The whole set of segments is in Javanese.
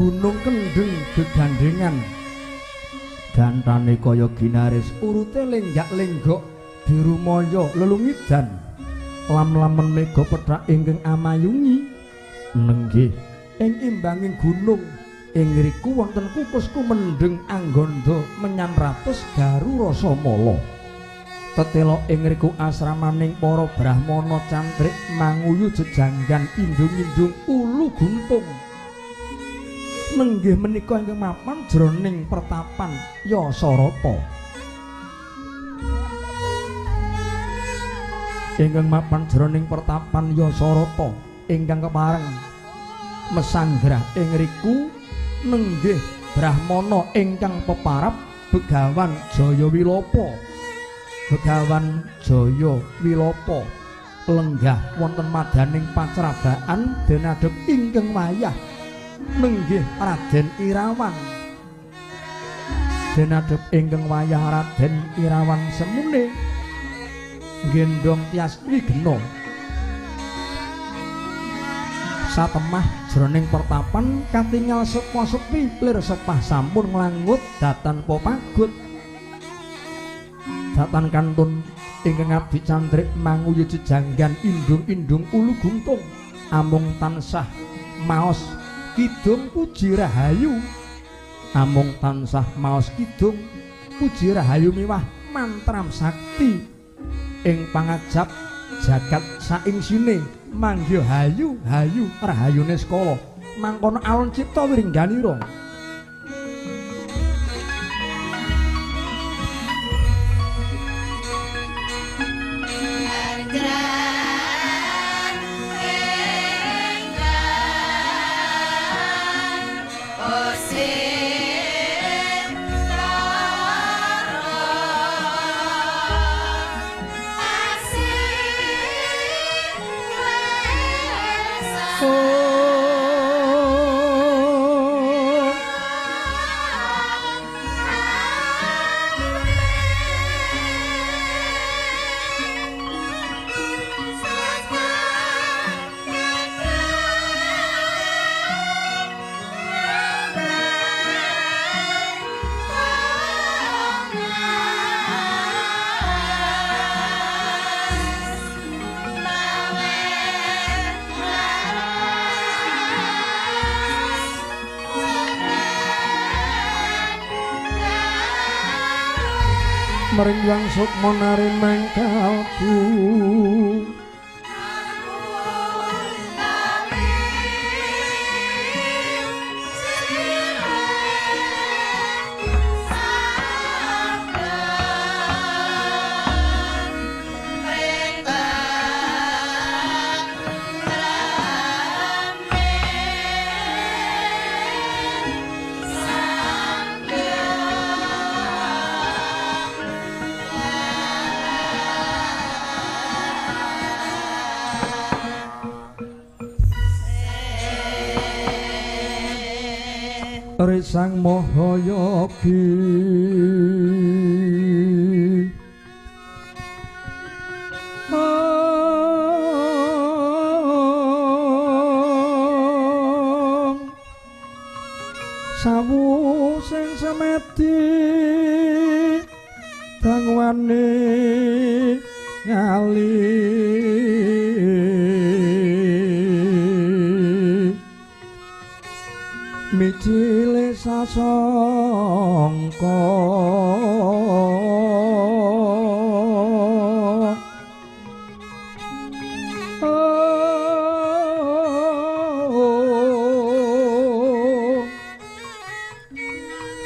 gunung kendheng gegandengan gantane kaya ginaris urute lenggak-lenggok dirumaya lelungidan lam-lamen mega pethak ingkang amayungi nenggih ing imbanging gunung ing ngriku wonten kukus kumendheng angganda menyan ratus garu rasa mala tetela ing ngriku asramaning para brahmana cantrik manguyu jejanggan indung-indung ulu guntung nenggih menika ingkang mapan jroning pertapan Yasarata ingkang mapan jroning pertapan Yasarata ingkang kepareng mesanggrah ing riku nenggih brahmana ingkang peparap Begawan Jayawilapa lenggah wonten madaning pacrabaan denadep ingkang wayah nenggih Raden Irawan denadep ingkang wayah Raden Irawan semune gendong tias wigena satemah jroning pertapan katingal sepa-sepi lir sepah sampun nglangut datan pepagut datan kantun ingkang abdi cantrik manguyu jejanggan indung-indung ulu guntung amung tansah maos kidung puji rahayu amung tansah maos kidung puji rahayu miwah mantram sakti ing pangajap jagat saingsine mangya hayu hayu rahayune skala mangkono alon cipta wiringganira meringbang sukma nari mangkalku Sang Mahayogi sawu sing semeti dangwane ngali mijile sasangka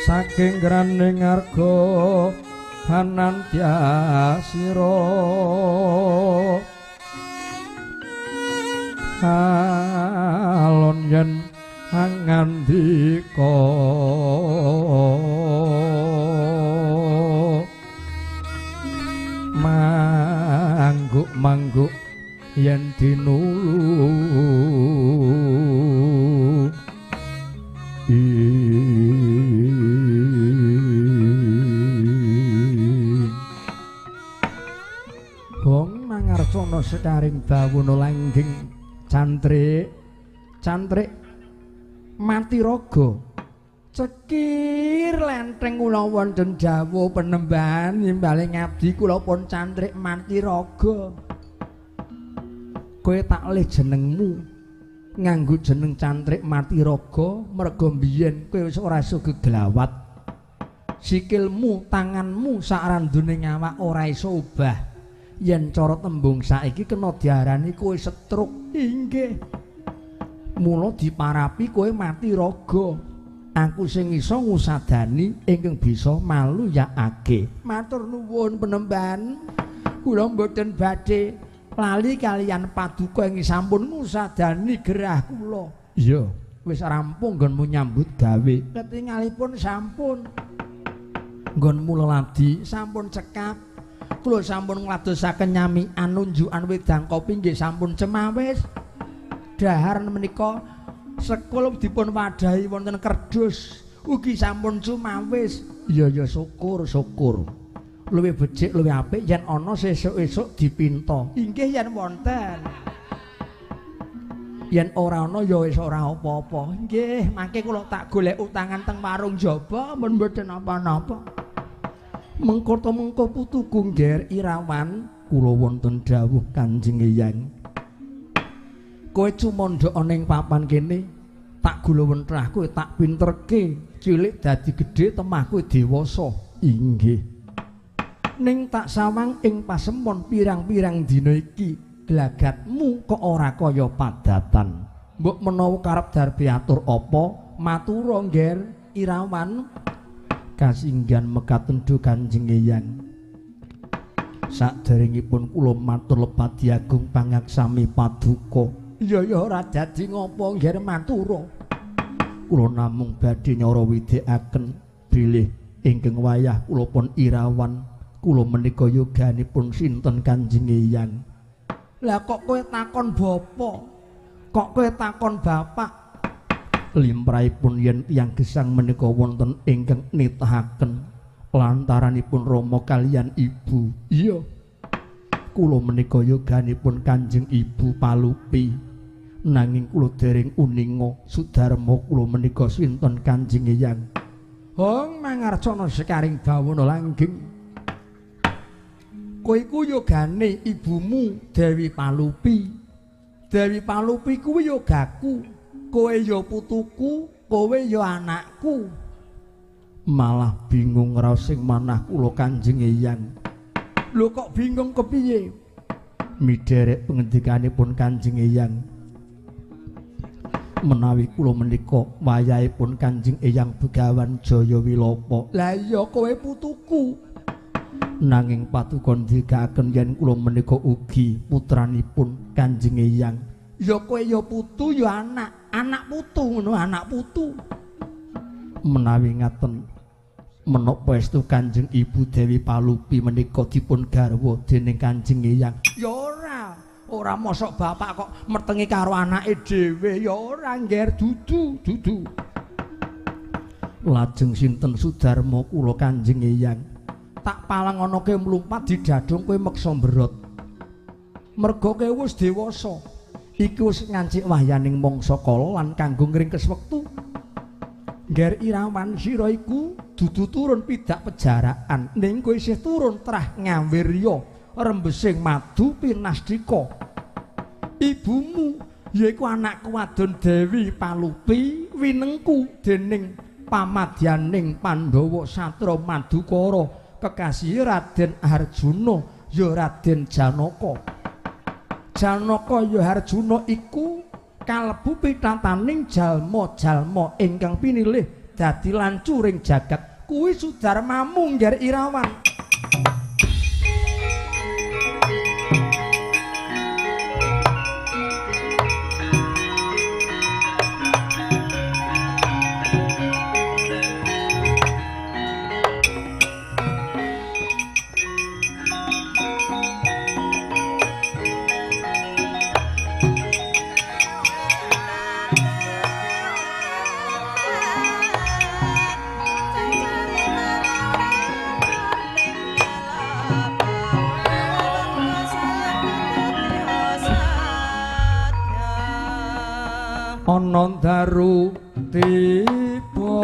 saking graning arga hanantyasira alon yen ngandika mangguk-mangguk yen dinulu Bong mangarcana sekaring bawuna langging cantrik Mati raga. Cekir lenteng kula wonten dawuh penembahan nimbale ngabdi kula pun cantrik Mati raga. Kowe tak leh jenengmu nganggo jeneng cantrik Mati raga merga biyen kowe wis ora iso geglawat. Sikilmu, tanganmu sakrandune awak ora iso obah. Yen cara tembung saiki kena diarani kowe setruk. Inggih. Mula diparapi kowe Mati raga. Aku sing iso ngusadani ingkang bisa maluyakake. Matur nuwun penembahan. Kula mboten badhe lali kalian paduka ing sampun ngusadani gerah kula. Iya, wis rampung nggonmu nyambut gawe. Ketingalipun sampun. Nggonmu leladi sampun cekap. Kula sampun ngladosaken nyamikan unjukan wedang kopi nggih sampun cemawis. Dahar menika sekul dipun wadahi wonten kerdus ugi sampun cumawis. Ya syukur. Luwih becik luwih apik yen ana sesuk-esuk dipinta. Inggih yen wonten. Yen ora ana ya wis ora apa-apa. Nggih, mangke kula tak golek utangan teng warung jaba mun mboten napa-napa. Mengko putuku ngger Irawan kula wonten dawuh Kanjeng Hyang. Kowe cumandha ana ing papan kene tak gulawentrah kowe tak pinterke cilik dadi gedhe temah kowe dewasa. Inggih. Ning tak sawang ing pasemon pirang-pirang dina iki glagatmu kok ora kaya padatan. Mbok menawa karep darbe atur apa matura ngger Irawan. Kasinggan mekaten du Kanjeng Hyang. Saderengipun kula matur lebadi agung pangaksami paduka. Ya ora dadi ngopo ngger matura. Kula namung badhe nyara widhekaken bilih ingkang wayah kula pun Irawan. Kula menika yoganipun sinten Kanjeng Hyang. Lah kok kowe takon bapa? Kok kowe takon bapak? Limrahipun yen tiyang gesang menika wonten ingkang nitahaken lantaranipun Rama kaliyan ibu. Iya. Kula menika yoganipun Kanjeng Ibu Palupi. Nanging kula dereng uninga Sudarma kula menika sinten Kanjeng Hyang. Hong mangarcana sekaring bawana langgeng. Kowe iku yogane ibumu Dewi Palupi. Dewi Palupi kuwi yogaku. Kowe ya putuku, kowe ya anakku. Malah bingung raos sing manah kula Kanjeng Hyang. Lho kok bingung kepiye? Miderek pengendikanipun Kanjeng Hyang. Menawi kula menika wayahipun Kanjeng Hyang Begawan Jaya Wilapa. Lah iya kowe putuku. Nanging paduka ndikaken yen kula menika ugi putranipun Kanjeng Hyang. Ya kowe ya putu ya anak putu ngono, anak putu. Menawi ngaten menapa estu Kanjeng Ibu Dewi Palupi menika dipun garwa dening Kanjeng Hyang. Ya ora mosok bapak kok mertengi karo anake dhewe. Ya ora ngger dudu. Lajeng sinten Sudarma kula Kanjeng Hyang. Tak palang ana kowe mlumpat didadung kowe meksa mberot. Merga kowe wis dewasa. Iki wis ngancik wahyaning mangsa kala lan kanggo ngringkes wektu. Ngger Irawan sira iku dudu turun pidak pejarakan ning kowe isih turun trah ngawirya rembesing madu pinastika. Ibumu yaiku anakku wadon Dewi Palupi winengku dening pamadyaning Pandhawa Satra Madukara kekasih Raden Arjuna ya Raden Janaka. Janaka ya Arjuna iku kalebu pitataning jalma-jalma ingkang pinilih dadi lancuring jagat. Kuwi Sudarmamu ngger Irawan. Ana daru tiba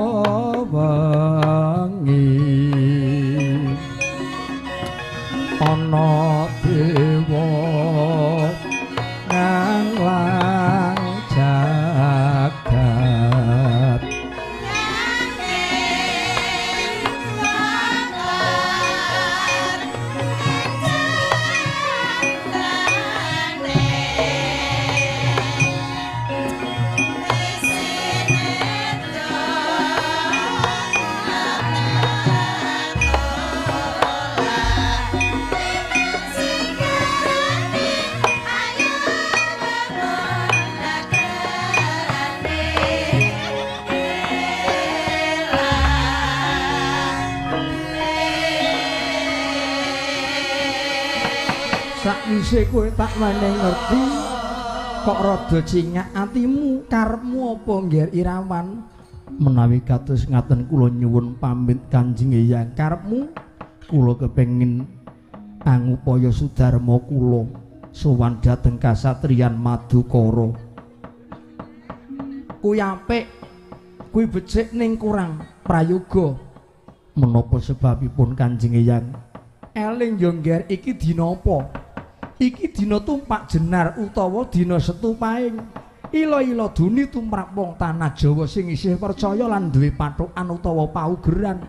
wengi ana dewa nganglang jagat sakwise kowe tak meneh ngerti kok rada cingak atimu karepmu apa ngger Irawan menawi kados ngaten kula nyuwun pamit Kanjeng Hyang karepmu kula kepengin angupaya sudarma kula sowan dhateng kasatriyan Madukara kuwi apik kuwi becik ning kurang prayoga menapa sebabipun Kanjeng Hyang eling yo ngger iki dina apa iki dina tumpak jenar utawa dina setupaing ila-ila duni tumrap wong tanah Jawa sing isih percaya lan duwe pathokan utawa paugeran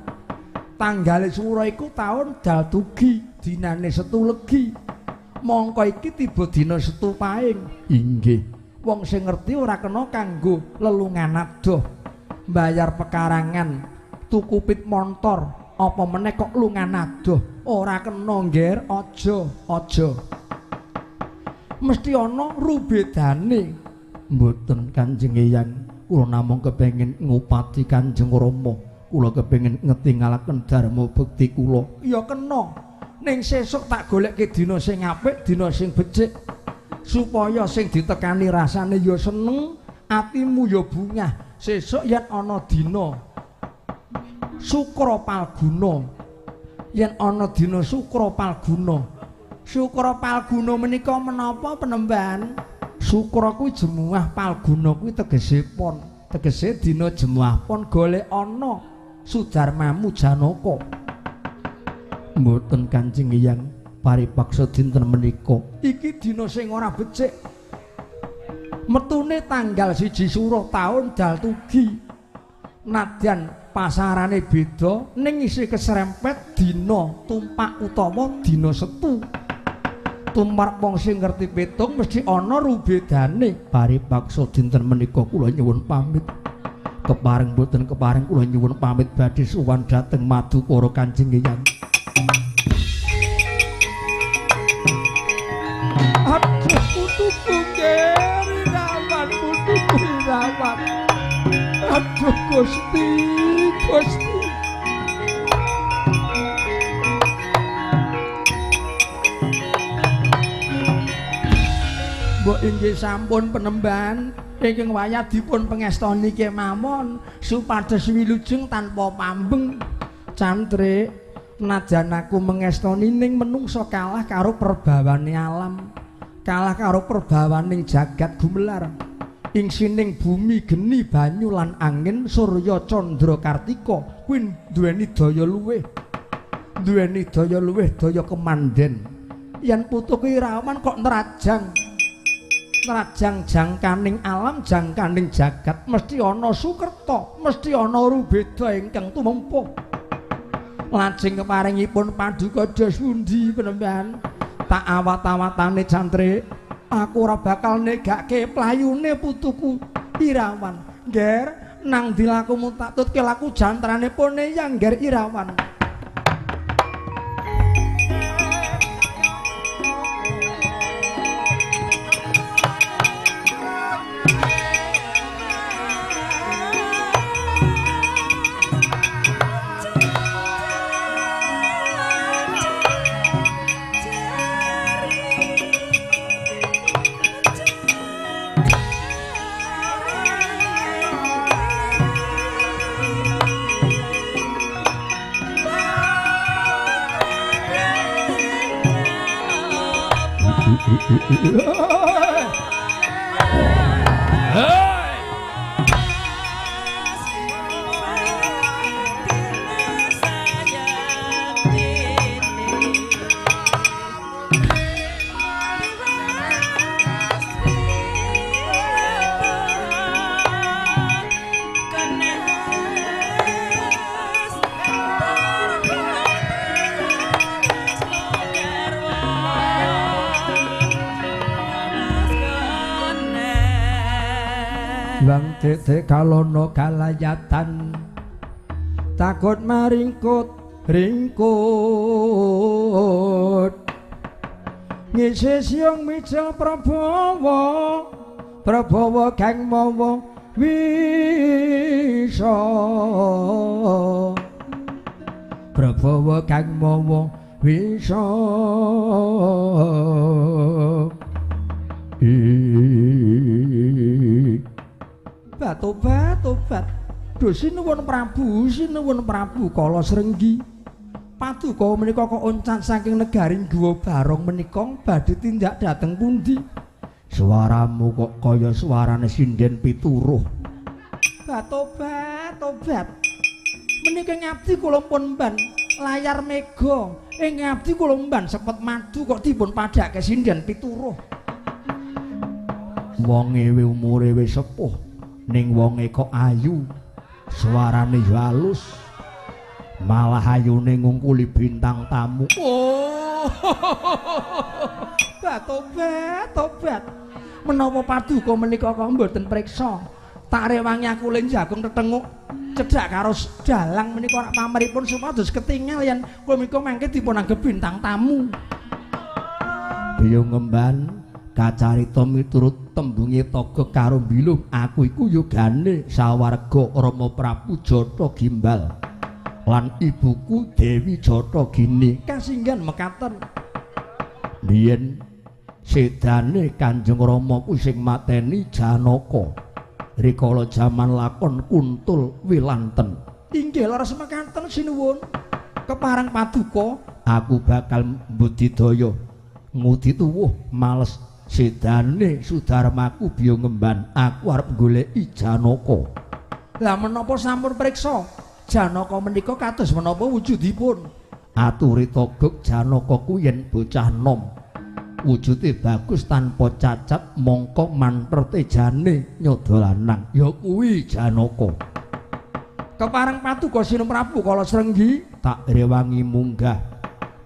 tanggale sura iku taun Daltugi dinane Setu Legi mongko iki tiba dina setupaing inggih wong sing ngerti ora kena kanggo lelungan adoh mbayar pekarangan tuku pit montor apa meneh kok lungan adoh ora kena ngger aja mesti ana rubedane mboten Kanjeng Hyang kula namung kepengin ngupati Kanjeng Rama kula kepengin ngetingalaken dharma bekti kula ya kena ning sesuk tak golekke dina sing apik dina sing becik supaya sing ditekani rasane ya seneng atimu ya bungah sesuk yen ana dina Sukra Palguna yen ana dina Sukra Palguna Sukra Palguna menika menapa penemban? Sukra kuwi jemuah Palguna kuwi tegese pon. Tegese dina jemuah pon golek ana Sudarmamu Janaka. Mboten Kanjeng Hyang paripaksa dinten menika. Iki dina sing ora becik. Metune tanggal 1 Sura taun Daltugi. Nadyan pasarane beda ning isih keserempet dina tumpak utawa dina Setu. Tumrap wong sing ngerti pitung mesti ana rubedane paripaksa dinten menika kula nyuwun pamit kepareng boten kepareng kula nyuwun pamit badhe sowan dhateng Madukara Kanjeng Hyang aduh putuku ngeri rawan putuku rawan aduh Gusti Mbok inggih sampun penemban ingkang wayah dipun pengestoni kemawon supados wilujeng tanpa pambeng cantrik najan aku mengestoni ning menungsa kalah karo perbawane alam kalah karo perbawaning jagat gumelar ing sining bumi geni banyu lan angin surya candra kartika kuwi duweni daya luwih daya kemanden yen putuku Irawan kok nerajang jangkaning alam jangkaning jagat mesti ana sukerta mesti ana rubeda ingkang tumempuh lajeng keparingipun paduka dos pundi penemban tak awat-awatane cantrik aku ora bakal negake playune putuku Irawan ngger nang dilakumu tak tutke laku jantrane pone yang ngger Irawan Bang dek kalono kalayatan takut maringkut ringkut ngisi siang mica Prabawa kang mawa wisa Prabawa kang mawa wisa Tobat Duh sinuwun Prabu kala Srenggi paduka menika kok oncat saking negaring Guwa Barong menika badhe tindak dhateng pundi suaramu kok kaya suarane sinden pituruh tobat menika ngabdi kula pun mban layar mega ngabdi kula mban sepet madu kok dipun padhake sinden pituruh wonge umure wis sepuh ning wonge kok ayu suarane halus malah ayune ngungkuli bintang tamu tobat menawa paduka menika kok mboten priksa tak rewangi aku ling jagung tetenguk cedhak karo dalang menika rak pameripun supados ketingal yen kula menika mangke dipun anggep bintang tamu Biyung ngemban kacarita miturut tembunge Togo karo Bilung aku iku yogane sawarga Rama Prabu Jata Gimbal lan ibuku Dewi Jata Gini kasinggan mekaten biyen sedane Kanjeng Rama ku sing mateni Janaka rikala jaman lakon Kuntul Wilanten inggih leres mekaten sinuwun keparang paduka aku bakal mbudidaya ngudi tuwuh males sedane Sudarmaku Biyung ngemban aku arep goleki Janaka lah menapa sampun priksa Janaka menika kados menapa wujudipun aturi Togog Janaka ku yen bocah nom wujude bagus tanpa cacat mongko manter tejane nyodo lanang ya kuwi Janaka kepareng paduka Sinu Prabu kala Srenggi tak rewangi munggah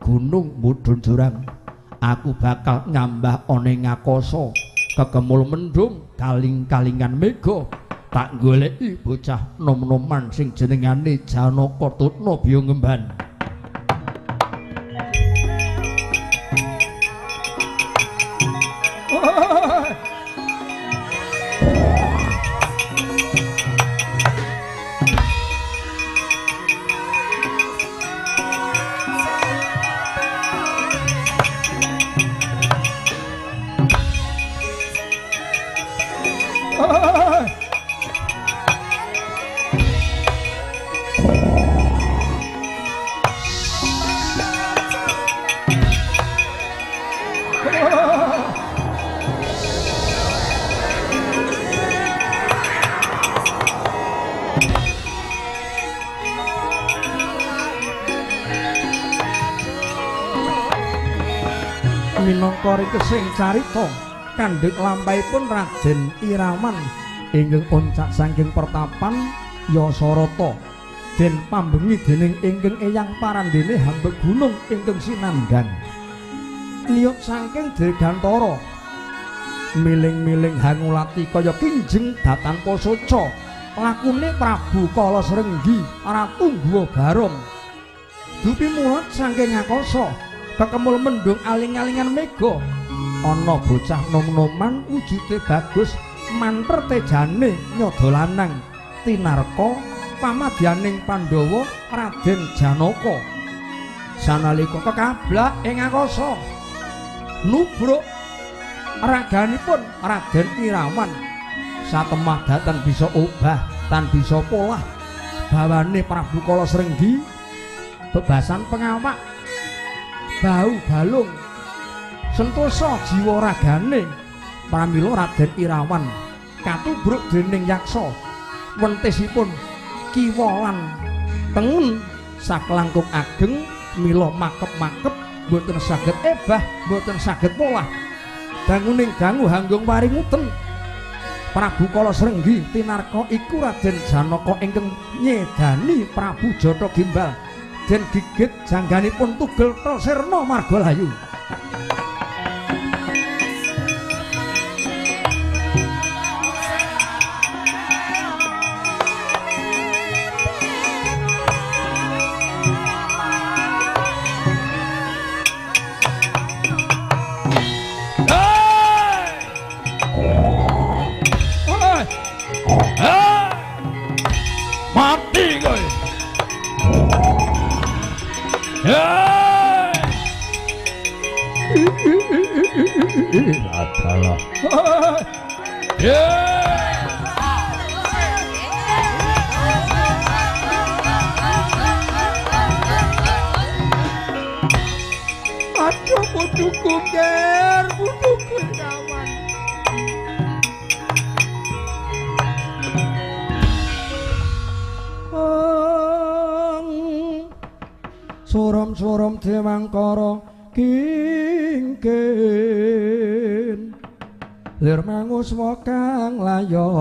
gunung mudhun jurang aku bakal ngambah one ngakasa kekemul mendung kaling-kalingan mega tak goleki bocah nom-noman sing jenengane Janaka Tutna Biyung ngemban minangka rikesing carita kandhek lampahipun Raden Iraman ingkang oncak saking pertapan Yasarata den pambengi dening ingkang eyang parandene hambek gunung ingkang sinandang niyut saking Dirgantara miling-miling hangulati kaya kinjeng datan posoca lakune Prabu kala Srenggi Ratu Guwa Barong dupi mulat saking ngakasa kekemul mendung aling-alingan mega ana bocah nom-noman wujude bagus manter tejane nyodo lanang tinarka pamadyaning Pandhawa Raden Janaka sanalika kekablak ing akasa nubruk raganipun Raden Irawan satemah dhateng bisa obah tan bisa polah bawane Prabu kala Srenggi bebasan pengawak bau balung sentosa jiwa ragane pramila Raden Irawan katubruk dening yaksa wentisipun kiwa lan tengen saklangkung ageng mila makep-makep boten saged ebah boten saged polah danguning dangu hanggung paringuten Prabu kala Srenggi tinarka iku Raden Janaka ingkang nyedani Prabu Jata Gimbal den gigit jangganipun tugel Sirna Margalayu adalah aduh putuku ger putuku kawan sorom-sorom dewangkara kingkin lir manguswa kang layon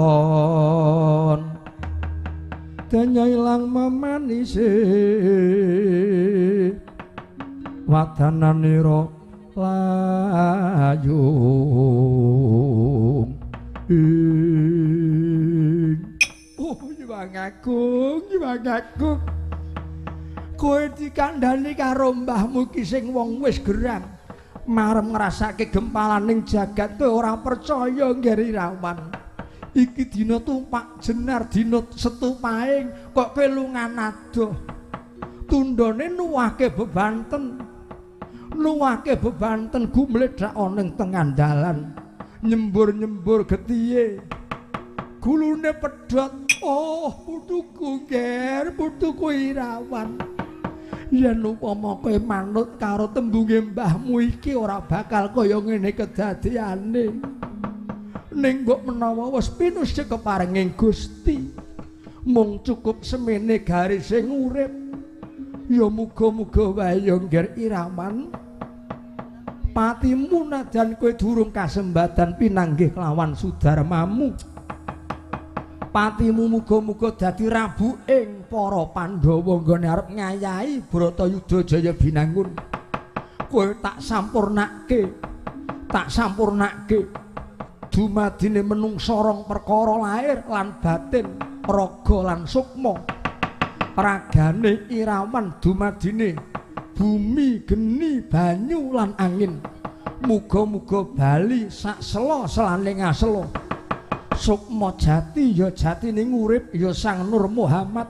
danya ilang memanisi wadananira layung Nyuwang Agung kowe dikandhani karo mbahmu ki sing wong wis gerang marem ngrasake gempalaning jagat kowe ora percaya Ngger Irawan iki dina tumpak jenar dina setupaing kok kowe lungan adoh tundhone nuwahke bebanten gumledhak ana ing tengah dalan nyembur-nyembur getihe gulune pedhot putuku Ngger putuku Irawan yen upama kowe manut karo tembunge mbahmu iki ora bakal kaya ngene kedadeane ning kok menawa wis pinusih keparenging Gusti mung cukup semene garise urip ya muga-muga wae ya Ngger Irawan patimu najan kowe durung kasembadan pinanggih kelawan sudarmamu patimu muga-muga dadi rabuing para Pandhawa nggone arep ngayahi Bratayuda Jaya Binangun kowe tak sampurnake dumadine menungsa rong perkara lair lan batin raga lan sukma ragane Irawan dumadine bumi geni banyu lan angin muga-muga bali sak sela selane ngasela sukma jati ya jatining urip ya Sang Nur Muhammad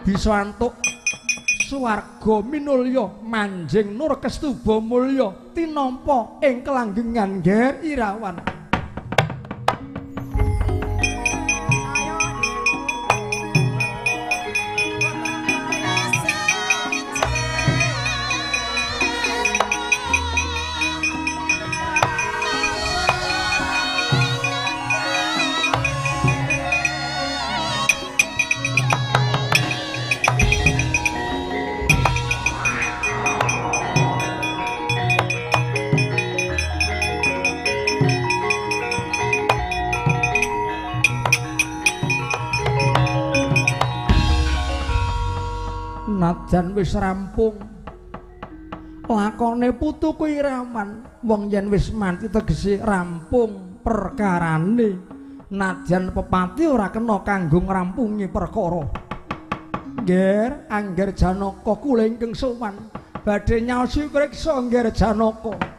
bisa antuk swarga minulya manjing nur kestuba mulya tinampa ing kelanggengan Ngger Irawan najan wis rampung lakone putuku Irawan wong yen wis mati tegese rampung perkarane najan pepati ora kena kanggo ngrampungi perkara Ngger Angger Janaka kula ingkang sowan badhe nyaosi priksa Ngger Janaka